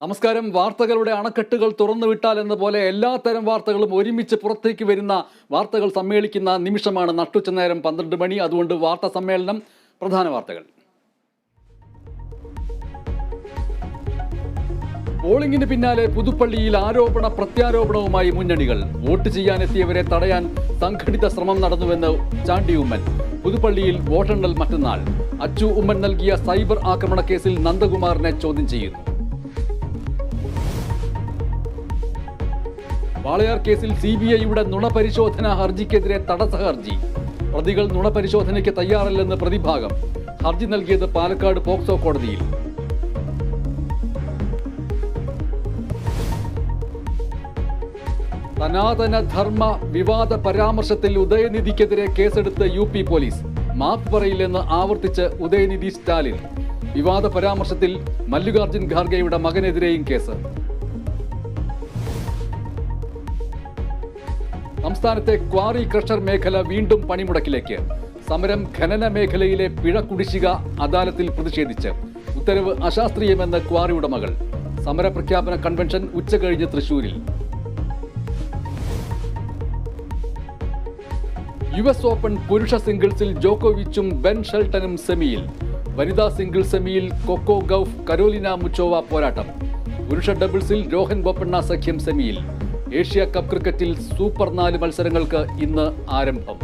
നമസ്കാരം. വാർത്തകളുടെ അണക്കെട്ടുകൾ തുറന്നുവിട്ടാൽ എന്ന പോലെ എല്ലാത്തരം വാർത്തകളും ഒരുമിച്ച് പുറത്തേക്ക് വരുന്ന വാർത്തകൾ സമ്മേളിക്കുന്ന നിമിഷമാണ് നട്ടുച്ച നേരം 12 മണി. അതുകൊണ്ട് വാർത്താ സമ്മേളനം. പ്രധാന വാർത്തകൾ. പോളിംഗിന് പിന്നാലെ പുതുപ്പള്ളിയിൽ ആരോപണ പ്രത്യാരോപണവുമായി മുന്നണികൾ. വോട്ട് ചെയ്യാനെത്തിയവരെ തടയാൻ സംഘടിത ശ്രമം നടന്നുവെന്ന് ചാണ്ടി ഉമ്മൻ. പുതുപ്പള്ളിയിൽ വോട്ടെണ്ണൽ മറ്റന്നാൾ. അച്ചു ഉമ്മൻ നൽകിയ സൈബർ ആക്രമണ കേസിൽ നന്ദകുമാറിനെ ചോദ്യം ചെയ്യുന്നു. വാളയാർ കേസിൽ CBIയുടെ നുണപരിശോധനാ ഹർജിക്കെതിരെ തടസ്സ ഹർജി. പ്രതികൾ നുണപരിശോധനയ്ക്ക് തയ്യാറല്ലെന്ന് പ്രതിഭാഗം. ഹർജി നൽകിയത് പാലക്കാട് പോക്സോ കോടതിയിൽ. സനാതന ധർമ്മ വിവാദ പരാമർശത്തിൽ ഉദയനിധിക്കെതിരെ കേസെടുത്ത് UP പോലീസ്. മാപ്പ് പറയില്ലെന്ന് ആവർത്തിച്ച് ഉദയനിധി സ്റ്റാലിൻ. വിവാദ പരാമർശത്തിൽ മല്ലികാർജുൻ ഖാർഗെയുടെ മകനെതിരെയും കേസ്. സംസ്ഥാനത്തെ ക്വാറി ക്രഷർ മേഖല വീണ്ടും പണിമുടക്കിലേക്ക്. സമരം ഖനന മേഖലയിലെ പിഴ കുടിശ്ശിക അദാലത്തിൽ പ്രതിഷേധിച്ച്. ഉത്തരവ് അശാസ്ത്രീയമെന്ന് ക്വാറി ഉടമകൾ. സമര പ്രഖ്യാപന കൺവെൻഷൻ ഉച്ചകഴിഞ്ഞ് തൃശൂരിൽ. US ഓപ്പൺ പുരുഷ സിംഗിൾസിൽ ജോക്കോവിച്ചും ബെൻ ഷെൽട്ടനും സെമിയിൽ. വനിതാ സിംഗിൾ സെമിയിൽ കൊക്കോ ഗൌഫ് കരോലിന മുച്ചോവ പോരാട്ടം. പുരുഷ ഡബിൾസിൽ രോഹൻ ബൊപ്പണ്ണ സഖ്യം സെമിയിൽ. ഏഷ്യ കപ്പ് ക്രിക്കറ്റിൽ സൂപ്പർ 4 മത്സരങ്ങൾക്ക് ഇന്ന് ആരംഭം.